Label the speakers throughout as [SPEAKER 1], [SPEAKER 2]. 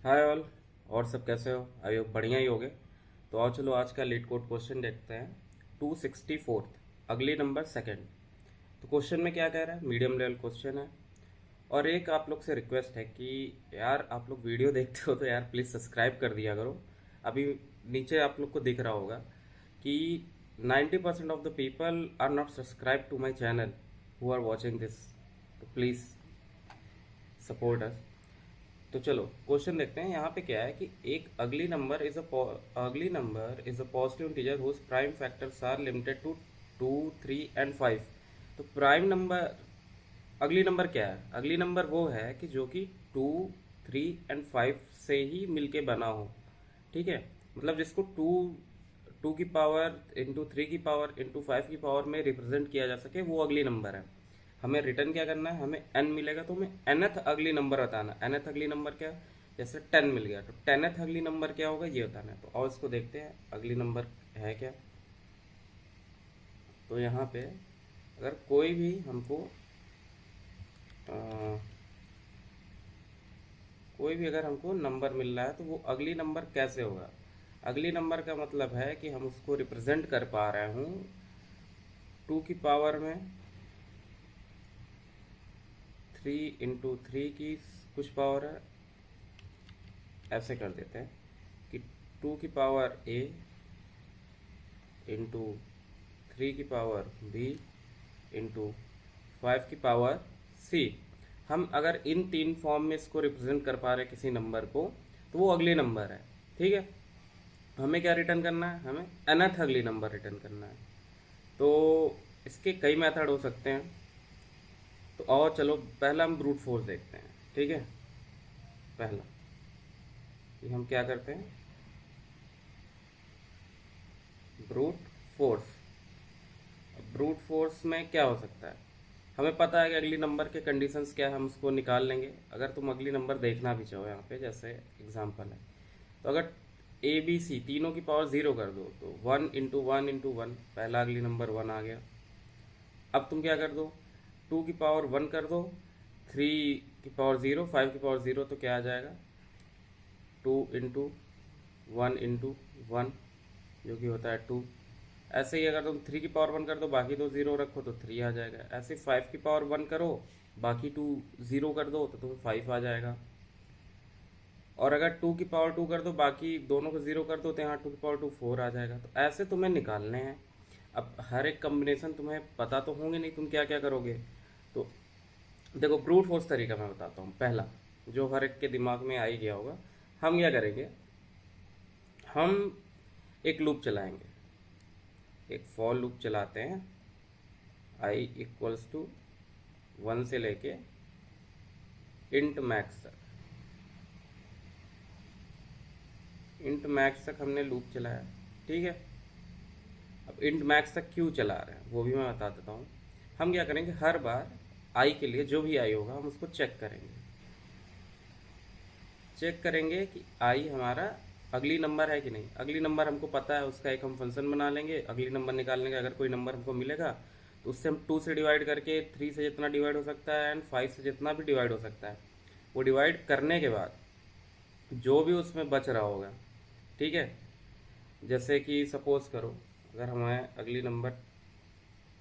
[SPEAKER 1] Hi all. और सब कैसे हो? आई होप बढ़िया ही होगे। तो आओ चलो आज का लीड कोड क्वेश्चन देखते हैं। 264th, अगली नंबर सेकंड। तो क्वेश्चन में क्या कह रहा है? मीडियम लेवल क्वेश्चन है। और एक आप लोग से रिक्वेस्ट है कि यार आप लोग वीडियो देखते हो तो यार प्लीज़ सब्सक्राइब कर दिया करो। अभी नीचे आप लोग को दिख रहा होगा कि 90% of the people are not subscribe to my channel who are watching this. तो प्लीज़ सपोर्ट अस। तो चलो क्वेश्चन देखते हैं। यहाँ पे क्या है कि एक ugly number is a positive integer whose prime factors are limited to 2, 3 and 5। तो प्राइम नंबर अगली नंबर क्या है? अगली नंबर वो है कि जो कि 2, 3 एंड 5 से ही मिलके बना हो। ठीक है, मतलब जिसको टू की पावर इंटू 3 की पावर इंटू 5 की पावर में रिप्रेजेंट किया जा सके, वो अगली नंबर है। हमें रिटर्न क्या करना है? हमें n मिलेगा तो हमें nth अगली नंबर बताना। nth अगली नंबर क्या? जैसे 10 मिल गया तो 10th अगली नंबर क्या होगा ये बताना है। तो और इसको देखते हैं अगली नंबर है क्या। तो यहाँ पे अगर कोई भी हमको अ, कोई भी अगर हमको नंबर मिल रहा है तो वो अगली नंबर कैसे होगा? अगली नंबर का मतलब है कि हम उसको रिप्रेजेंट कर पा रहे हूँ 2 की पावर में 3 इंटू 3 की कुछ पावर है। ऐसे कर देते हैं कि 2 की पावर a इंटू 3 की पावर b इंटू 5 की पावर c। हम अगर इन तीन फॉर्म में इसको रिप्रेजेंट कर पा रहे हैं किसी नंबर को तो वो अगले नंबर है। ठीक है, हमें क्या रिटर्न करना है? हमें nth अगली नंबर रिटर्न करना है। तो इसके कई मेथड हो सकते हैं। तो और चलो पहला हम ब्रूट फोर्स देखते हैं। ठीक है, पहला कि हम क्या करते हैं, ब्रूट फोर्स। ब्रूट फोर्स में क्या हो सकता है? हमें पता है कि अगली नंबर के कंडीशंस क्या है, हम उसको निकाल लेंगे। अगर तुम अगली नंबर देखना भी चाहो, यहाँ पे जैसे एग्जांपल है, तो अगर ए बी सी तीनों की पावर ज़ीरो कर दो तो 1 इंटू 1 पहला अगली नंबर 1 आ गया। अब तुम क्या कर दो? 2 की पावर 1 कर दो, 3 की पावर 0, 5 की पावर 0, तो क्या आ जाएगा? 2 इंटू 1 जो कि होता है 2। ऐसे ही अगर तुम 3 की पावर 1 कर दो, बाकी दो ज़ीरो रखो तो 3 आ जाएगा। ऐसे 5 की पावर 1 करो, बाकी 2 ज़ीरो कर दो तो तुम्हें 5 आ जाएगा। और अगर 2 की पावर 2 कर दो, बाकी दोनों को ज़ीरो कर दो तो यहाँ 2 की पावर 2 4 आ जाएगा। तो ऐसे तुम्हें निकालने हैं। अब हर एक कम्बिनेशन तुम्हें पता तो होंगे नहीं, तुम क्या क्या करोगे। तो देखो ब्रूट फोर्स तरीका मैं बताता हूँ। पहला जो हर एक के दिमाग में आ ही गया होगा, हम क्या करेंगे, हम एक लूप चलाएंगे, एक फॉर लूप चलाते हैं। i इक्वल्स टू 1 से लेके इंट मैक्स तक। इंट मैक्स तक हमने लूप चलाया। ठीक है, अब इंट मैक्स तक क्यों चला रहे हैं वो भी मैं बता देता हूँ। हम क्या करेंगे, हर बार आई के लिए जो भी आई होगा हम उसको चेक करेंगे। चेक करेंगे कि आई हमारा अगली नंबर है कि नहीं। अगली नंबर हमको पता है, उसका एक हम फंक्शन बना लेंगे अगली नंबर निकालने का। अगर कोई नंबर हमको मिलेगा तो उससे हम 2 से डिवाइड करके 3 से जितना डिवाइड हो सकता है एंड 5 से जितना भी डिवाइड हो सकता है वो डिवाइड करने के बाद जो भी उसमें बच रहा होगा। ठीक है, जैसे कि सपोज करो अगर हमें अगली नंबर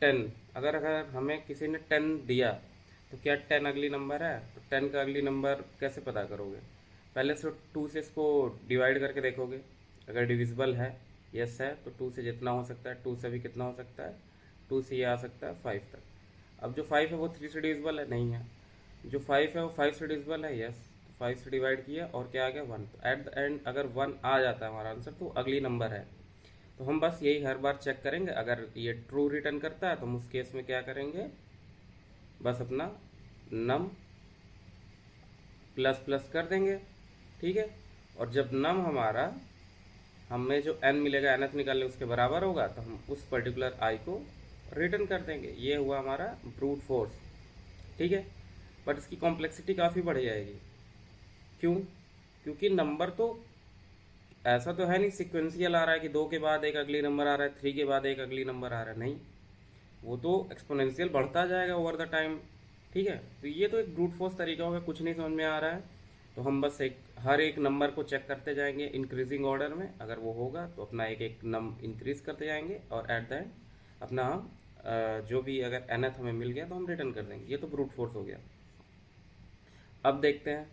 [SPEAKER 1] 10, अगर अगर हमें किसी ने 10 दिया तो क्या 10 अगली नंबर है? तो 10 का अगली नंबर कैसे पता करोगे? पहले से 2 से इसको डिवाइड करके देखोगे। अगर डिविजिबल है, यस है, तो 2 से जितना हो सकता है, 2 से भी कितना हो सकता है, 2 से ये आ सकता है 5 तक। अब जो 5 है वो 3 से डिविजिबल है? नहीं है। जो 5 है वो 5 से डिविजिबल है? यस। तो 5 से डिवाइड किया और क्या आ गया? 1। तो एट द एंड अगर 1 आ जाता है हमारा आंसर तो अगली नंबर है। तो हम बस यही हर बार चेक करेंगे। अगर ये ट्रू रिटर्न करता है तो हम उस केस में क्या करेंगे, बस अपना नम प्लस प्लस कर देंगे। ठीक है, और जब नम हमारा हमें जो n मिलेगा nth निकालने उसके बराबर होगा तो हम उस पर्टिकुलर i को रिटर्न कर देंगे। ये हुआ हमारा ब्रूट फोर्स। ठीक है, बट इसकी कॉम्प्लेक्सिटी काफ़ी बढ़ जाएगी। क्यों? क्योंकि नंबर तो ऐसा तो है नहीं सिक्वेंशियल आ रहा है कि 2 के बाद एक अगली नंबर आ रहा है, 3 के बाद एक अगली नंबर आ रहा है। नहीं, वो तो एक्सपोनेंशियल बढ़ता जाएगा ओवर द टाइम। ठीक है, तो ये तो एक ब्रूट फोर्स तरीका होगा। कुछ नहीं समझ में आ रहा है तो हम बस हर एक नंबर को चेक करते जाएंगे इंक्रीजिंग ऑर्डर में, अगर वो होगा तो अपना एक एक इंक्रीज करते जाएंगे और एट द एंड अपना हम जो भी अगर nth हमें मिल गया तो हम रिटर्न कर देंगे। ये तो ब्रूट फोर्स हो गया। अब देखते हैं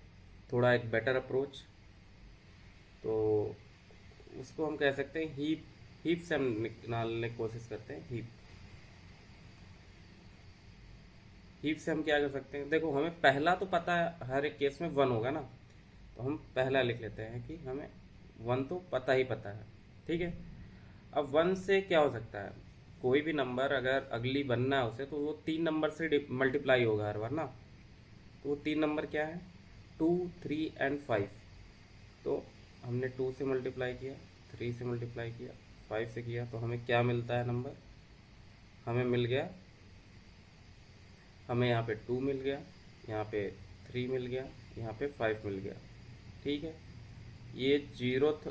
[SPEAKER 1] थोड़ा एक बेटर अप्रोच, तो उसको हम कह सकते हैं हीप। हीप से हम निकालने की कोशिश करते हैं। हीप से हम क्या कर सकते हैं, देखो हमें पहला तो पता है हर एक केस में 1 होगा ना, तो हम पहला लिख लेते हैं कि हमें 1 तो पता ही पता है, ठीक है। अब 1 से क्या हो सकता है, कोई भी नंबर अगर अगली बनना है उसे, तो वो 3 नंबर से मल्टीप्लाई होगा हर बार ना। तो वो 3 नंबर क्या है, 2, 3 एंड 5। तो हमने 2 से मल्टीप्लाई किया, 3 से मल्टीप्लाई किया, 5 से किया, तो हमें क्या मिलता है नंबर, हमें मिल गया, हमें यहाँ पे 2 मिल गया, यहाँ पे 3 मिल गया, यहाँ पे 5 मिल गया, ठीक है। ये 0th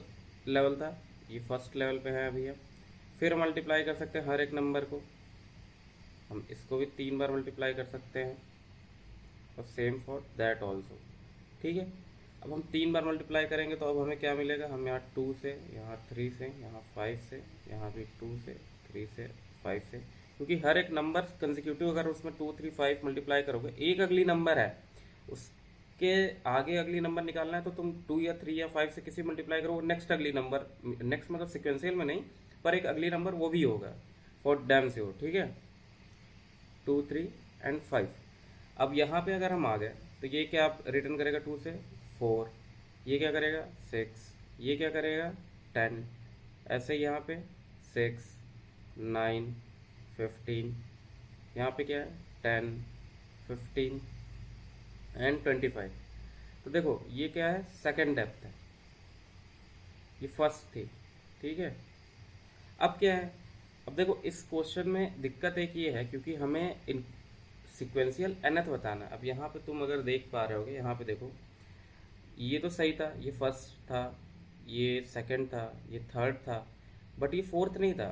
[SPEAKER 1] लेवल था, ये फर्स्ट लेवल पे है अभी। हम फिर मल्टीप्लाई कर सकते हैं हर एक नंबर को, हम इसको भी 3 बार मल्टीप्लाई कर सकते हैं, और सेम फॉर दैट ऑल्सो, ठीक है। अब हम 3 बार मल्टीप्लाई करेंगे तो अब हमें क्या मिलेगा, हम यहाँ 2 से, यहाँ 3 से, यहाँ 5 से, यहाँ भी 2 से, 3 से, 5 से, क्योंकि हर एक नंबर कंसेक्यूटिव अगर उसमें 2, 3, 5 मल्टीप्लाई करोगे, एक अगली नंबर है उसके आगे अगली नंबर निकालना है, तो तुम 2 या 3 या 5 से किसी मल्टीप्लाई करो, नेक्स्ट अगली नंबर, नेक्स्ट मतलब सिक्वेंशियल में नहीं, पर एक अगली नंबर वो भी होगा फॉर डैम से हो, ठीक है। 2, 3 एंड 5। अब यहाँ पे अगर हम आ गए तो ये क्या रिटर्न करेगा, 2 से 4, ये क्या करेगा 6, ये क्या करेगा 10, ऐसे यहाँ पे 6, 9, 15, यहाँ पे क्या है 10, 15 एंड 25। तो देखो ये क्या है, सेकंड डेप्थ है, ये फर्स्ट थी, ठीक है। अब क्या है, अब देखो इस क्वेश्चन में दिक्कत एक ये है, क्योंकि हमें इन सिक्वेंशियल nth बताना है। अब यहाँ पे तुम अगर देख पा रहे होगे, यहाँ पे देखो ये तो सही था, ये फर्स्ट था, ये सेकंड था, ये थर्ड था, बट ये फोर्थ नहीं था।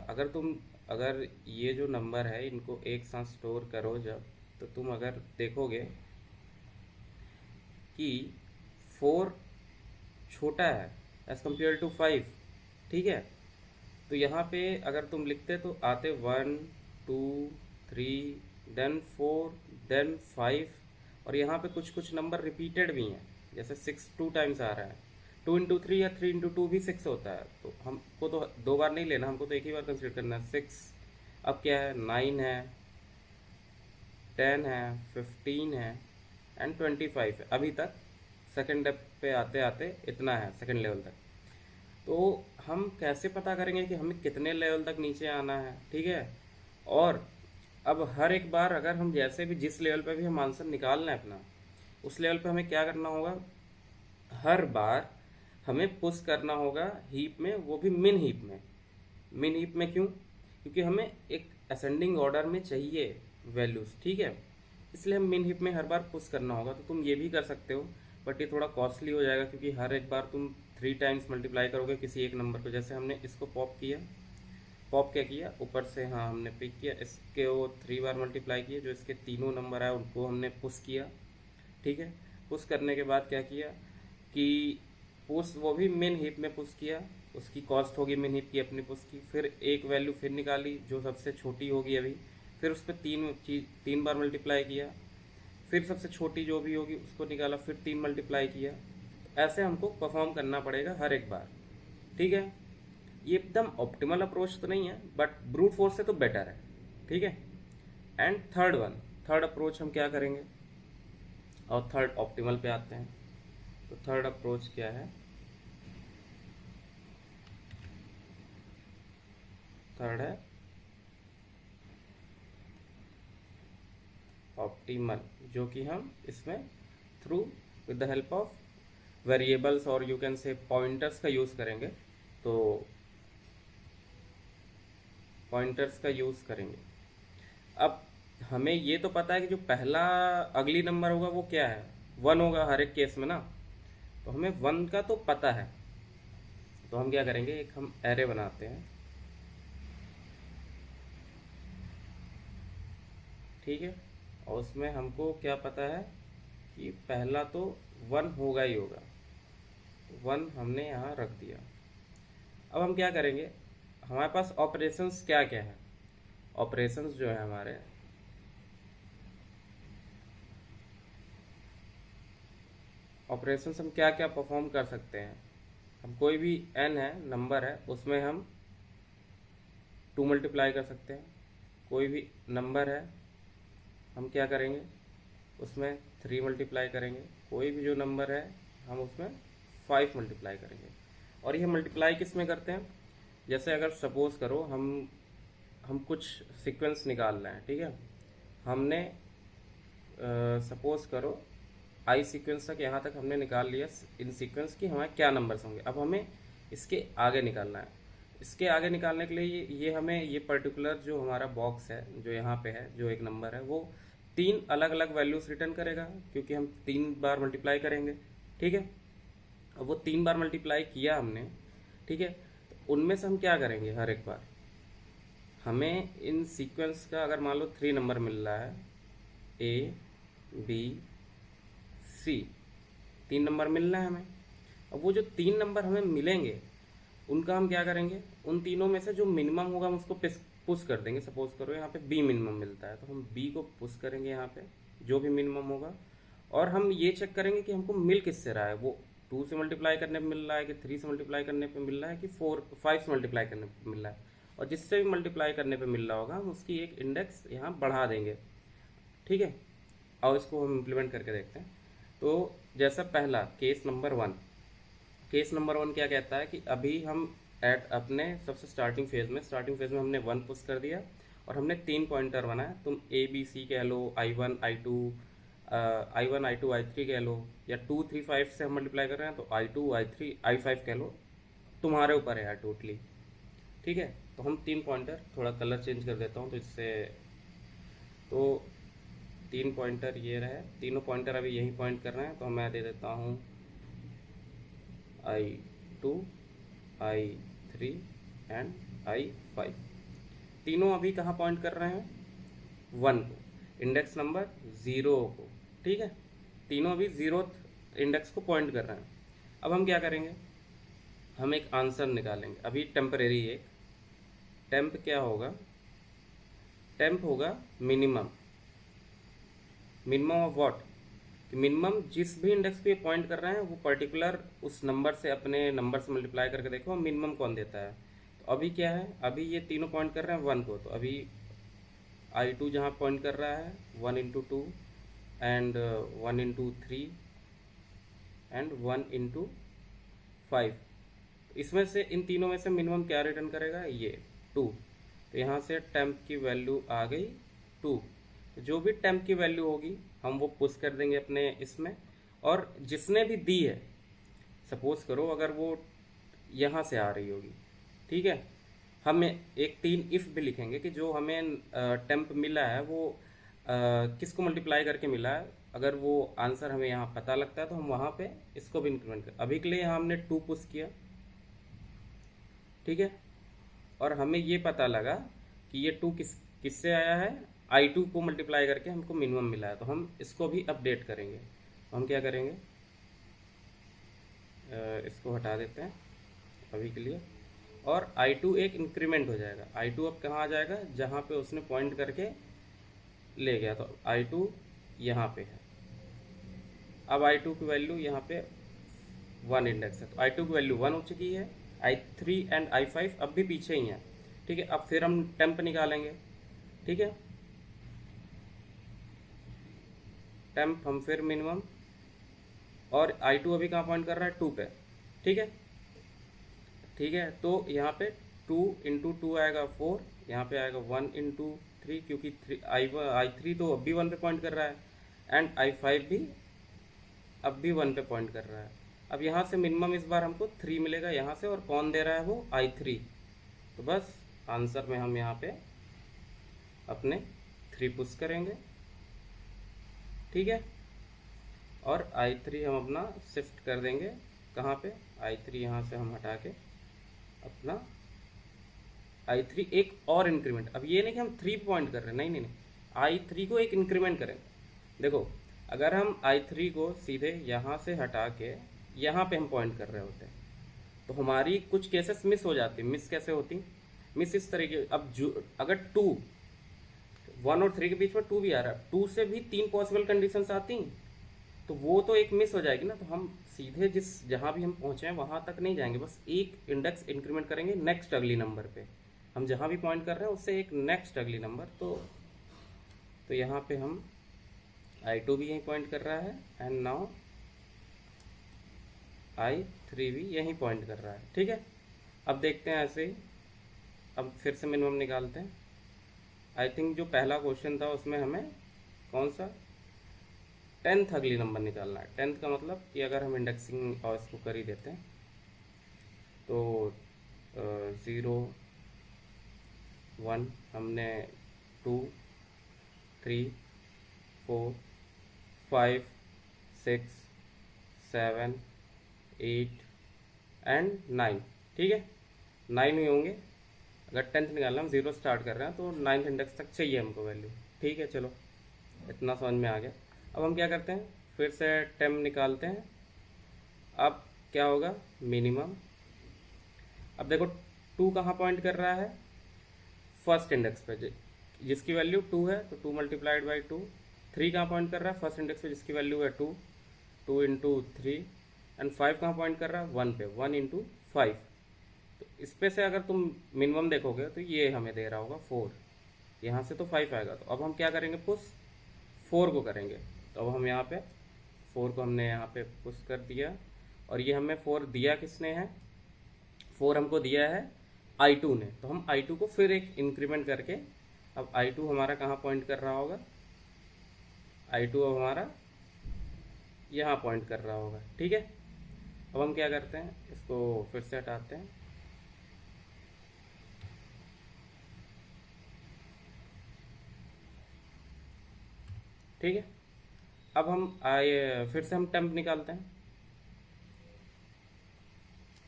[SPEAKER 1] अगर ये जो नंबर है इनको एक साथ स्टोर करो जब, तो तुम अगर देखोगे कि 4 छोटा है एज कम्पेयर टू 5, ठीक है। तो यहाँ पे अगर तुम लिखते तो आते 1, 2, 3, देन 4, देन 5, और यहाँ पे कुछ कुछ नंबर रिपीटेड भी हैं, जैसे 6 2 टाइम्स आ रहा है, 2 इंटू 3 या 3 इंटू 2 भी 6 होता है, तो हमको तो 2 बार नहीं लेना, हमको तो एक ही बार कंसिडर करना है 6। अब क्या है, 9 है, 10 है, 15 है एंड 25 है। अभी तक सेकेंड स्टेप पे आते आते इतना है सेकेंड लेवल तक। तो हम कैसे पता करेंगे कि हमें कितने लेवल तक नीचे आना है, ठीक है। और अब हर एक बार अगर हम जैसे भी जिस लेवल पे भी हम आंसर निकालना है अपना, उस लेवल पे हमें क्या करना होगा, हर बार हमें पुश करना होगा हीप में, वो भी मिन हीप में। मिन हीप में क्यों, क्योंकि हमें एक असेंडिंग ऑर्डर में चाहिए वैल्यूज, ठीक है। इसलिए हम मिन हीप में हर बार पुश करना होगा। तो तुम ये भी कर सकते हो, बट ये थोड़ा कॉस्टली हो जाएगा, क्योंकि हर एक बार तुम 3 टाइम्स मल्टीप्लाई करोगे किसी एक नंबर को। जैसे हमने इसको पॉप किया, पॉप क्या किया, ऊपर से हाँ हमने पिक किया, इसके वो 3 बार मल्टीप्लाई किए, जो इसके तीनों नंबर आए उनको हमने पुश किया, ठीक है। पुश करने के बाद क्या किया कि पुश वो भी मिन हीप में पुश किया, उसकी कॉस्ट होगी मिन हीप की अपनी पुश की, फिर एक वैल्यू फिर निकाली जो सबसे छोटी होगी अभी, फिर उस पर 3 बार मल्टीप्लाई किया, फिर सबसे छोटी जो भी होगी उसको निकाला, फिर 3 मल्टीप्लाई किया। ऐसे हमको परफॉर्म करना पड़ेगा हर एक बार, ठीक है। ये एकदम ऑप्टिमल अप्रोच तो नहीं है, बट ब्रूट फोर्स से तो बेटर है, ठीक है। एंड थर्ड अप्रोच हम क्या करेंगे, और थर्ड ऑप्टिमल पे आते हैं। तो थर्ड अप्रोच क्या है, थर्ड है ऑप्टिमल, जो कि हम इसमें through with the help of variables और यू कैन से पॉइंटर्स का यूज़ करेंगे। तो पॉइंटर्स का यूज़ करेंगे। अब हमें ये तो पता है कि जो पहला अगली नंबर होगा वो क्या है, 1 होगा हर एक केस में ना। तो हमें 1 का तो पता है, तो हम क्या करेंगे, एक हम एरे बनाते हैं, ठीक है। और उसमें हमको क्या पता है कि पहला तो 1 होगा ही होगा, 1 हमने यहाँ रख दिया। अब हम क्या करेंगे, हमारे पास ऑपरेशंस क्या क्या है। ऑपरेशंस जो है हमारे, ऑपरेशंस हम क्या क्या परफॉर्म कर सकते हैं। हम कोई भी n है नंबर है, उसमें हम 2 मल्टीप्लाई कर सकते हैं। कोई भी नंबर है हम क्या करेंगे, उसमें 3 मल्टीप्लाई करेंगे। कोई भी जो नंबर है हम उसमें 5 मल्टीप्लाई करेंगे। और ये मल्टीप्लाई किस में करते हैं, जैसे अगर सपोज करो हम कुछ सीक्वेंस निकाल रहे हैं, ठीक है। हमने सपोज करो आई सीक्वेंस तक, यहाँ तक हमने निकाल लिया इन सीक्वेंस की हमारे क्या नंबर्स होंगे। अब हमें इसके आगे निकालना है। इसके आगे निकालने के लिए ये हमें ये पर्टिकुलर जो हमारा बॉक्स है जो यहाँ पे है, जो एक नंबर है, वो 3 अलग अलग वैल्यूज रिटर्न करेगा, क्योंकि हम 3 बार मल्टीप्लाई करेंगे, ठीक है। अब वो 3 बार मल्टीप्लाई किया हमने, ठीक है। तो उनमें से हम क्या करेंगे, हर एक बार हमें इन सीक्वेंस का अगर मान लो 3 नंबर मिल रहा है, ए बी सी, 3 नंबर मिल रहा है हमें। अब वो जो 3 नंबर हमें मिलेंगे उनका हम क्या करेंगे, उन तीनों में से जो मिनिमम होगा हम उसको पुश कर देंगे। सपोज करो यहाँ पे बी मिनिमम मिलता है, तो हम बी को पुश करेंगे यहाँ पे, जो भी मिनिमम होगा। और हम ये चेक करेंगे कि हमको मिल किससे रहा है, वो 2 से मल्टीप्लाई करने पे मिल रहा है कि 3 से मल्टीप्लाई करने पे मिल रहा है कि 5 से मल्टीप्लाई करने पे मिल रहा है। और जिससे भी मल्टीप्लाई करने पे मिल रहा होगा हम उसकी एक इंडेक्स यहाँ बढ़ा देंगे, ठीक है। और इसको हम इम्प्लीमेंट करके देखते हैं। तो जैसा पहला केस नंबर 1, केस नंबर 1 क्या कहता है कि अभी हम अपने सबसे स्टार्टिंग फेज में हमने 1 पुश कर दिया और हमने 3 पॉइंटर बनाया। तुम ए बी सी कह लो, I1 I2 I3 कह लो, या 2 3 5 से हम मल्टीप्लाई कर रहे हैं तो I2 I3 I5 कह लो, तुम्हारे ऊपर है यार टोटली, ठीक है। तो हम 3 पॉइंटर, थोड़ा कलर चेंज कर देता हूँ तो इससे, तो 3 पॉइंटर ये रहे, तीनों पॉइंटर अभी यही पॉइंट कर रहे हैं। तो मैं दे देता हूँ I2 I3 एंड I5। तीनों अभी कहाँ पॉइंट कर रहे हैं, 1 को, इंडेक्स नंबर 0 को, ठीक है। तीनों अभी 0th इंडेक्स को पॉइंट कर रहे हैं। अब हम क्या करेंगे, हम एक आंसर निकालेंगे। अभी टेम्परेरी एक टेम्प क्या होगा, टेम्प होगा minimum, minimum of what, minimum जिस भी इंडेक्स पे पॉइंट कर रहे हैं वो पर्टिकुलर उस नंबर से, अपने नंबर से मल्टीप्लाई करके देखो मिनिमम कौन देता है। तो अभी क्या है, अभी ये तीनों पॉइंट कर रहे हैं 1 को, तो अभी I2 जहाँ पॉइंट कर रहा है 1 into 2 and 1 into 3 and 1 into 5, इसमें से इन तीनों में से मिनिमम क्या रिटर्न करेगा, ये 2। तो यहाँ से टेम्प की वैल्यू आ गई 2। जो भी टेम्प की वैल्यू होगी हम वो पुश कर देंगे अपने इसमें। और जिसने भी दी है, सपोज करो अगर वो यहाँ से आ रही होगी, ठीक है, हम एक 3 इफ भी लिखेंगे कि जो हमें टेम्प मिला है वो किसको मल्टीप्लाई करके मिला है। अगर वो आंसर हमें यहाँ पता लगता है तो हम वहाँ पे इसको भी इंक्रीमेंट कर, अभी के लिए यहाँ हमने 2 पुश किया, ठीक है। और हमें ये पता लगा कि ये 2 किससे आया है, I2 को मल्टीप्लाई करके हमको मिनिमम मिला है। तो हम इसको भी अपडेट करेंगे। तो हम क्या करेंगे, इसको हटा देते हैं अभी के लिए, और I2 एक इंक्रीमेंट हो जाएगा। I2 अब कहाँ आ जाएगा, जहाँ पे उसने पॉइंट करके ले गया। तो I2 यहाँ पे है। अब I2 की वैल्यू यहाँ पे 1 इंडेक्स है, तो I2 की वैल्यू 1 हो चुकी है। I3 एंड I5 अब भी पीछे ही हैं, ठीक है। अब फिर हम टेम्प निकालेंगे, ठीक है। टेम्प हम फिर मिनिमम, और I2 अभी कहाँ पॉइंट कर रहा है, 2 पे, ठीक है, ठीक है। तो यहाँ पे 2 इंटू 2 आएगा 4, यहाँ पे आएगा 1 इंटू 3, क्योंकि I3 तो अब भी 1 पे पॉइंट कर रहा है, एंड I5 भी अब भी 1 पे पॉइंट कर रहा है। अब यहाँ से मिनिमम इस बार हमको 3 मिलेगा यहाँ से, और कौन दे रहा है वो, I3। तो बस आंसर में हम यहाँ पे अपने 3 पुश करेंगे, ठीक है। और I3 हम अपना शिफ्ट कर देंगे कहाँ पे, I3 यहाँ से हम हटा के अपना I3 एक और इंक्रीमेंट। अब ये नहीं कि हम 3 पॉइंट कर रहे हैं, नहीं नहीं नहीं, I3 को एक इंक्रीमेंट करें। देखो अगर हम I3 को सीधे यहाँ से हटा के यहाँ पे हम पॉइंट कर रहे होते तो हमारी कुछ केसेस मिस हो जाती। मिस कैसे होती? मिस इस तरीके, अब जो अगर 1 और 3 के बीच में 2 भी आ रहा है, 2 से भी 3 पॉसिबल कंडीशंस आती, तो वो तो एक मिस हो जाएगी ना। तो हम सीधे जहाँ भी हम पहुँचे हैं वहाँ तक नहीं जाएंगे, बस एक इंडेक्स इंक्रीमेंट करेंगे नेक्स्ट अगली नंबर पे। हम जहाँ भी पॉइंट कर रहे हैं उससे एक नेक्स्ट अगली नंबर। तो यहाँ पे हम I2 भी यहीं पॉइंट कर रहा है एंड नाउ I3 भी यहीं पॉइंट कर रहा है। ठीक है, अब देखते हैं ऐसे ही। अब फिर से मिनिमम निकालते हैं। आई थिंक जो पहला क्वेश्चन था उसमें हमें कौन सा 10th अगली नंबर निकालना है। 10th का मतलब कि अगर हम इंडेक्सिंग और इसको कर ही देते हैं तो 0 1 हमने 2 3 4 5 6 7 8 एंड 9। ठीक है, 9 ही होंगे। अगर 10th निकालना, हम 0 स्टार्ट कर रहे हैं तो 9th इंडेक्स तक चाहिए हमको वैल्यू। ठीक है, चलो इतना समझ में आ गया। अब हम क्या करते हैं, फिर से 10 निकालते हैं। अब क्या होगा, मिनिमम। अब देखो 2 कहाँ पॉइंट कर रहा है, फर्स्ट इंडेक्स पे, जिसकी वैल्यू 2 है तो 2 मल्टीप्लाइड बाई 2। 3 कहाँ पॉइंट कर रहा है, फर्स्ट इंडेक्स पे जिसकी वैल्यू है 2, 2 इंटू 3। एंड 5 कहाँ पॉइंट कर रहा है, 1 पे, 1 इंटू 5। तो इस पे से अगर तुम मिनिमम देखोगे तो ये हमें दे रहा होगा 4, यहाँ से तो 5 आएगा। तो अब हम क्या करेंगे, पुश 4 को करेंगे। तो अब हम यहाँ पे 4 को हमने यहाँ पे पुश कर दिया। और ये हमें 4 दिया किसने है, 4 हमको दिया है I2 ने। तो हम I2 को फिर एक इंक्रीमेंट करके, अब I2 हमारा कहाँ पॉइंट कर रहा होगा, I2 अब हमारा यहाँ पॉइंट कर रहा होगा। ठीक है, अब हम क्या करते हैं, इसको फिर से हटाते हैं। ठीक है, अब हम फिर से हम टेम्प निकालते हैं।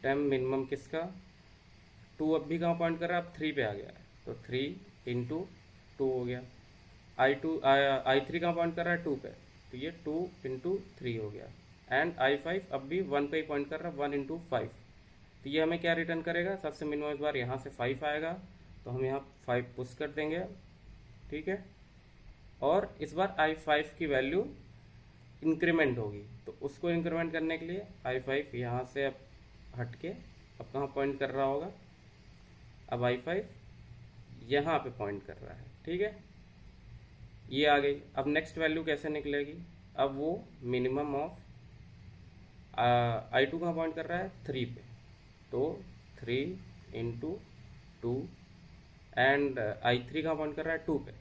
[SPEAKER 1] टेम्प मिनिमम किसका, 2 अब भी कहाँ पॉइंट कर रहा है, अब 3 पे आ गया है तो 3 इंटू 2 हो गया। I3 कहाँ पॉइंट कर रहा है, 2 पे, तो ये 2 इंटू 3 हो गया। एंड I5 अब भी 1 पे ही पॉइंट कर रहा है, 1 इंटू 5। तो ये हमें क्या रिटर्न करेगा, सबसे मिनिमम इस बार यहाँ से 5 आएगा तो हम यहाँ 5 पुश कर देंगे। ठीक है, और इस बार I5 की वैल्यू इंक्रीमेंट होगी, तो उसको इंक्रीमेंट करने के लिए I5 यहाँ से अब हट के अब कहाँ पॉइंट कर रहा होगा, अब I5 यहाँ पे पॉइंट कर रहा है। ठीक है, ये आ गई। अब नेक्स्ट वैल्यू कैसे निकलेगी, अब वो मिनिमम ऑफ I2 कहाँ पॉइंट कर रहा है, 3 पे, तो 3 इंटू 2। एंड I3 कहाँ पॉइंट कर रहा है, 2 पे,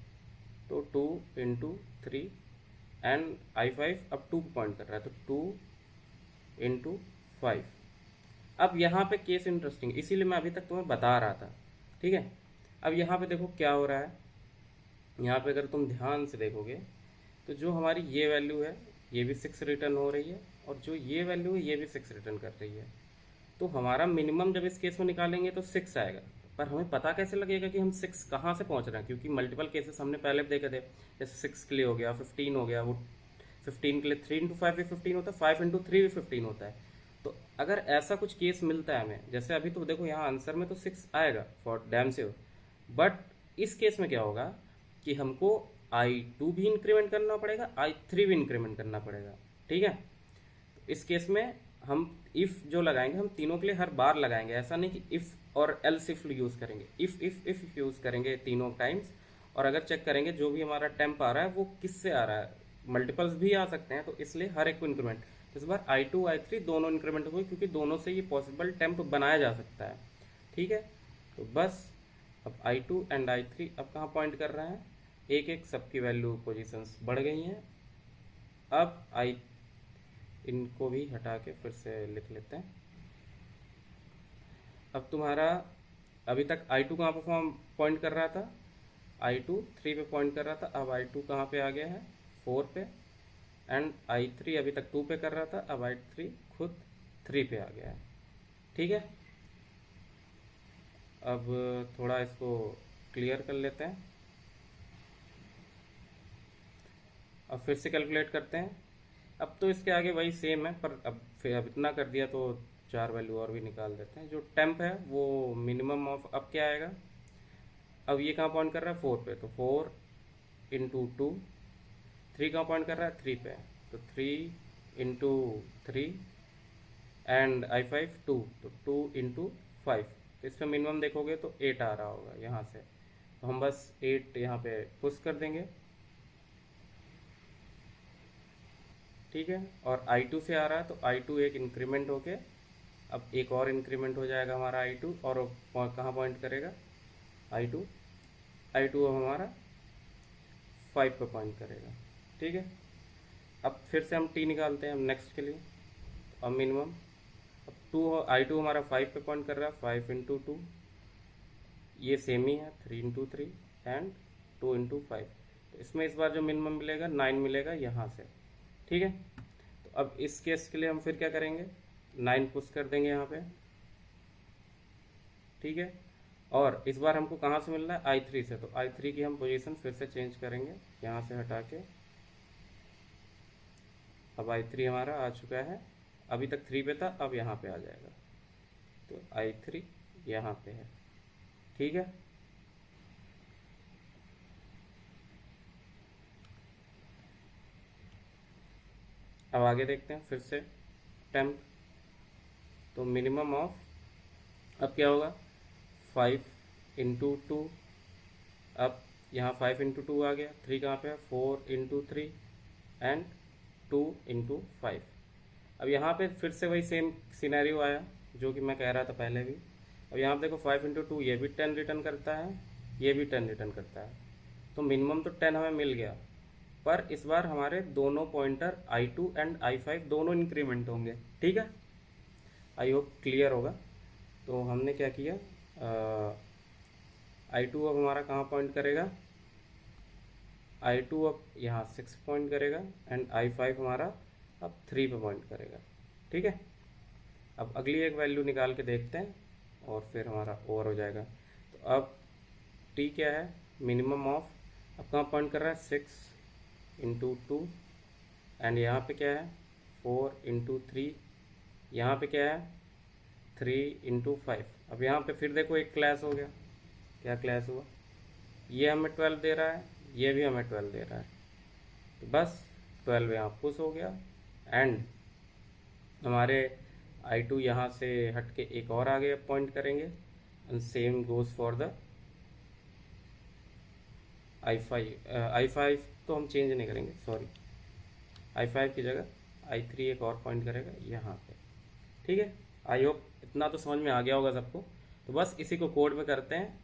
[SPEAKER 1] तो 2 इंटू 3। एंड I5 अब 2 पे पॉइंट कर रहा है तो 2 इंटू 5। अब यहाँ पे केस इंटरेस्टिंग, इसीलिए मैं अभी तक तुम्हें बता रहा था। ठीक है, अब यहाँ पे देखो क्या हो रहा है, यहाँ पे अगर तुम ध्यान से देखोगे तो जो हमारी ये वैल्यू है ये भी 6 रिटर्न हो रही है, और जो ये वैल्यू है ये भी 6 रिटर्न कर रही है। तो हमारा मिनिमम जब इस केस में निकालेंगे तो 6 आएगा। पर हमें पता कैसे लगेगा कि हम 6 कहाँ से पहुँच रहे हैं, क्योंकि मल्टीपल केसेस हमने पहले भी देखे थे। जैसे 6 के लिए हो गया, 15 हो गया, वो 15 के लिए 3 इंटू 5 भी 15 होता है, 5 इंटू 3 भी 15 होता है। तो अगर ऐसा कुछ केस मिलता है हमें, जैसे अभी तो देखो यहाँ आंसर में तो 6 आएगा फॉर डैम श्योर, बट इस केस में क्या होगा कि हमको I2 भी इंक्रीमेंट करना पड़ेगा, I3 भी इंक्रीमेंट करना पड़ेगा। ठीक है, तो इस केस में हम इफ़ जो लगाएंगे हम तीनों के लिए हर बार लगाएंगे, ऐसा नहीं कि इफ़ और एल्स इफ यूज़ करेंगे, इफ़ यूज़ करेंगे तीनों टाइम्स। और अगर चेक करेंगे जो भी हमारा टेम्प आ रहा है वो किससे आ रहा है, मल्टीपल्स भी आ सकते हैं, तो इसलिए हर एक को इंक्रीमेंट। इस बार I2 I3 दोनों इंक्रीमेंट हुए, क्योंकि दोनों से ये पॉसिबल टेम्प बनाया जा सकता है। ठीक है, तो बस अब I2 एंड I3 अब कहाँ पॉइंट कर रहे हैं, एक एक सबकी वैल्यू पोजीशंस बढ़ गई हैं। अब इनको भी हटा के फिर से लिख लेते हैं। अब तुम्हारा अभी तक I2 कहाँ पर फॉर्म पॉइंट कर रहा था, I2 3 पे पॉइंट कर रहा था, अब I2 कहाँ पे आ गया है, 4 पे। एंड I3 अभी तक 2 पे कर रहा था, अब I3 खुद 3 पे आ गया है। ठीक है, अब थोड़ा इसको क्लियर कर लेते हैं। अब फिर से कैलकुलेट करते हैं। अब तो इसके आगे वही सेम है, पर अब इतना कर दिया तो 4 वैल्यू और भी निकाल देते हैं। जो टेम्प है वो मिनिमम ऑफ, अब क्या आएगा, अब ये कहाँ पॉइंट कर रहा है 4 पे, तो 4 इंटू 2, 3 कहाँ पॉइंट कर रहा है 3 पे, तो 3 इंटू 3 एंड I5 2, तो 2 इंटू 5, तो इसमें मिनिमम देखोगे तो 8 आ रहा होगा यहाँ से, तो हम बस 8 यहाँ पे पुश कर देंगे, ठीक है। और I2 से आ रहा है तो I2 एक इंक्रीमेंट होके अब एक और इंक्रीमेंट हो जाएगा हमारा I2, और कहाँ पॉइंट करेगा I2 अब हमारा 5 पे पॉइंट करेगा, ठीक है। अब फिर से हम T निकालते हैं हम नेक्स्ट के लिए। अब मिनिमम, अब I2 हमारा 5 पे पॉइंट कर रहा है, 5 इंटू 2, ये सेम ही है 3 इंटू 3 एंड 2 इंटू 5, तो इसमें इस बार जो मिनिमम मिलेगा 9 मिलेगा यहाँ से, ठीक है। तो अब इस केस के लिए हम फिर क्या करेंगे, 9 पुश कर देंगे यहाँ पे, ठीक है। और इस बार हमको कहाँ से मिल रहा है I3 से, तो I3 की हम पोजीशन फिर से चेंज करेंगे यहाँ से हटा के। अब I3 हमारा आ चुका है, अभी तक 3 पे था, अब यहाँ पे आ जाएगा, तो I3 यहाँ पे है, ठीक है। अब आगे देखते हैं फिर से टेम्प, तो मिनिमम ऑफ, अब क्या होगा 5 इंटू 2, अब यहाँ 5 इंटू 2 आ गया, 3 कहाँ पे है 4 इंटू 3 एंड 2 इंटू 5। अब यहाँ पे फिर से वही सेम सिनेरियो आया जो कि मैं कह रहा था पहले भी। अब यहाँ पे देखो 5 इंटू 2, ये भी 10 रिटर्न करता है, ये भी 10 रिटर्न करता है, तो मिनिमम तो 10 हमें मिल गया, पर इस बार हमारे दोनों पॉइंटर I2 एंड I5 दोनों इंक्रीमेंट होंगे, ठीक है। आई होप क्लियर होगा। तो हमने क्या किया, I2 अब हमारा कहाँ पॉइंट करेगा, I2 अब यहाँ 6 पॉइंट करेगा एंड I5 हमारा अब 3 पे पॉइंट करेगा, ठीक है। अब अगली एक वैल्यू निकाल के देखते हैं और फिर हमारा ओवर हो जाएगा। तो अब T क्या है, मिनिमम ऑफ, अब कहाँ पॉइंट कर रहा है 6 इंटू 2 एंड यहाँ पे क्या है 4 इंटू 3, यहाँ पे क्या है 3 इंटू 5। अब यहाँ पे फिर देखो एक क्लैश हो गया, क्या क्लैश हुआ, ये हमें 12 दे रहा है, ये भी हमें 12 दे रहा है, तो बस 12 यहाँ पुश हो गया एंड हमारे I2 यहाँ से हट के एक और आगे पॉइंट करेंगे and same goes for the I5 तो हम चेंज नहीं करेंगे, सॉरी, I5 की जगह I3 एक और पॉइंट करेगा यहाँ पे, ठीक है। आई होप इतना तो समझ में आ गया होगा सबको। तो बस इसी को कोड में करते हैं,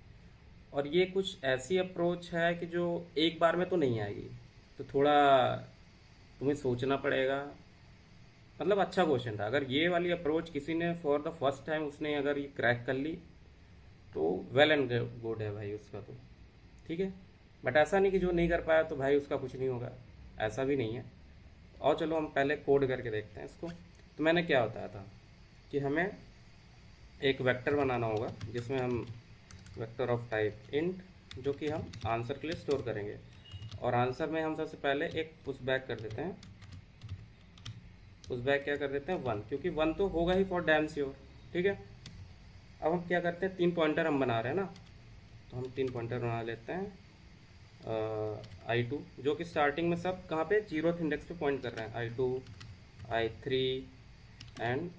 [SPEAKER 1] और ये कुछ ऐसी अप्रोच है कि जो एक बार में तो नहीं आएगी, तो थोड़ा तुम्हें सोचना पड़ेगा। मतलब अच्छा क्वेश्चन था, अगर ये वाली अप्रोच किसी ने फॉर द फर्स्ट टाइम उसने अगर ये क्रैक कर ली तो वेल एंड गुड है भाई उसका तो, ठीक है। बट ऐसा नहीं कि जो नहीं कर पाया तो भाई उसका कुछ नहीं होगा, ऐसा भी नहीं है। और चलो हम पहले कोड करके देखते हैं इसको। तो मैंने क्या बताया था कि हमें एक वेक्टर बनाना होगा जिसमें हम वेक्टर ऑफ टाइप इंट, जो कि हम आंसर के लिए स्टोर करेंगे, और आंसर में हम सबसे पहले एक पुश बैक कर देते हैं। पुश बैक क्या कर देते हैं 1, क्योंकि 1 तो होगा ही फॉर डैम श्योर, ठीक है। अब हम क्या करते हैं, 3 पॉइंटर हम बना रहे हैं ना, तो हम 3 पॉइंटर बना लेते हैं। I2 जो कि स्टार्टिंग में सब कहाँ पे 0th इंडेक्स पे पॉइंट कर रहे हैं, I2 I3 एंड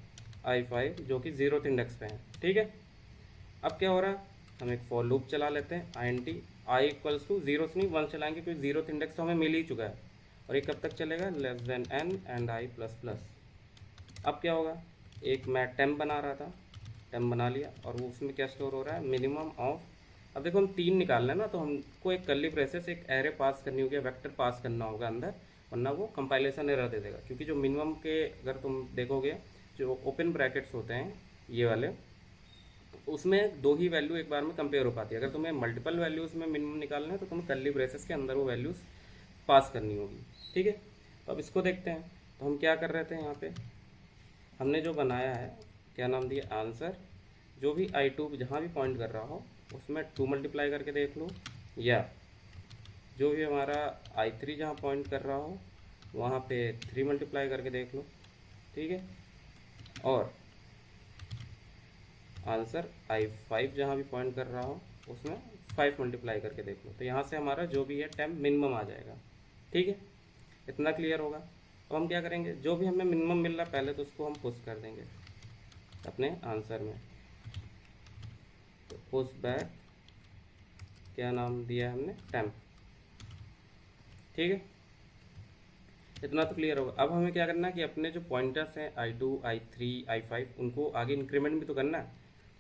[SPEAKER 1] I5 जो कि 0th इंडेक्स पे हैं, ठीक है। अब क्या हो रहा है, हम एक फॉर लूप चला लेते हैं, INT I इक्वल्स टू 0 से नहीं 1 चलाएंगे, क्योंकि 0th इंडेक्स तो हमें मिल ही चुका है, और ये कब तक चलेगा less than n and I plus plus. अब क्या होगा, एक मैं टेम्प बना रहा था, टेम्प बना लिया, और वो उसमें क्या स्टोर हो रहा है मिनिमम ऑफ। अब देखो हम 3 निकाल रहे हैं ना, तो हमको एक कर्ली ब्रेसेस एक एरे पास करनी होगी, वेक्टर पास करना होगा अंदर, वरना वो कंपाइलेशन एरर दे देगा। क्योंकि जो मिनिमम के अगर तुम देखोगे जो ओपन ब्रैकेट्स होते हैं ये वाले, उसमें 2 ही वैल्यू एक बार में कंपेयर हो पाती है। अगर तुम्हें मल्टीपल वैल्यूज में मिनिमम निकालना है तो तुम्हें कर्ली ब्रेसेस के अंदर वो वैल्यूज पास करनी होगी, ठीक है। तो अब इसको देखते हैं। तो हम क्या कर रहे थे, यहाँ पे हमने जो बनाया है क्या नाम दिया आंसर, जो भी I2 जहाँ भी पॉइंट कर रहा हो उसमें 2 मल्टीप्लाई करके देख लो, या जो भी हमारा I3 जहाँ पॉइंट कर रहा हो वहाँ पे 3 मल्टीप्लाई करके देख लो, ठीक है। और आंसर I5 जहाँ भी पॉइंट कर रहा हो उसमें 5 मल्टीप्लाई करके देख लो, तो यहाँ से हमारा जो भी है टाइम मिनिमम आ जाएगा, ठीक है। इतना क्लियर होगा। अब हम क्या करेंगे, जो भी हमें मिनिमम मिल रहा है पहले तो उसको हम पुश कर देंगे अपने आंसर में। तो पुश बैक, क्या नाम दिया हमने, टेम्प, ठीक है। इतना तो क्लियर होगा। अब हमें क्या करना है कि अपने जो पॉइंटर्स हैं I2, I3, I5 उनको आगे इंक्रीमेंट भी तो करना है।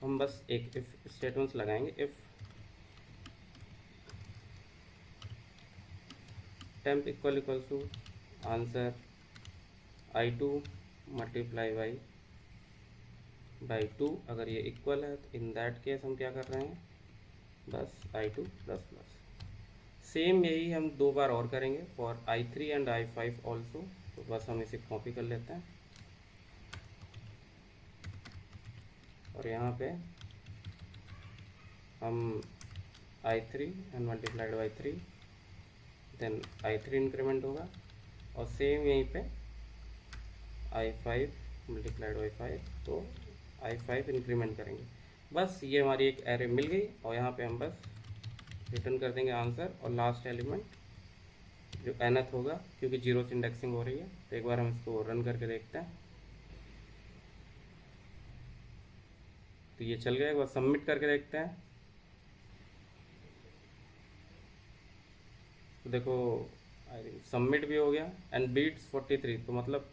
[SPEAKER 1] हम बस एक इफ स्टेटमेंट्स लगाएंगे, if temp equal to answer I2 multiply by 2, अगर ये इक्वल है तो इन दैट केस हम क्या कर रहे हैं, बस I2 प्लस प्लस। सेम यही हम 2 बार और करेंगे for I3 and I5 also. तो बस हम इसे कॉपी कर लेते हैं और यहाँ पे हम I3 and multiplied by 3, then I3 increment होगा और सेम यहीं पे I5 मल्टीप्लाइड बाई 5, तो I5 इंक्रीमेंट करेंगे। बस ये हमारी एक एरे मिल गई और यहाँ पे हम बस रिटर्न कर देंगे आंसर और लास्ट एलिमेंट जो nth होगा, क्योंकि 0 से इंडेक्सिंग हो रही है। तो एक बार हम इसको रन करके देखते हैं। तो ये चल गया, एक बार सबमिट करके देखते हैं। तो देखो आई थिंक सबमिट भी हो गया एंड बीट्स 43, तो मतलब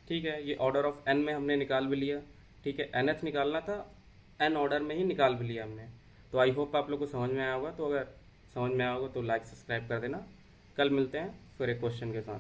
[SPEAKER 1] ठीक है, ये ऑर्डर ऑफ n में हमने निकाल भी लिया, ठीक है। nth निकालना था, n ऑर्डर में ही निकाल भी लिया हमने। तो आई होप आप लोग को समझ में आया होगा। तो अगर समझ में आया होगा तो लाइक सब्सक्राइब कर देना। कल मिलते हैं फिर एक क्वेश्चन के साथ।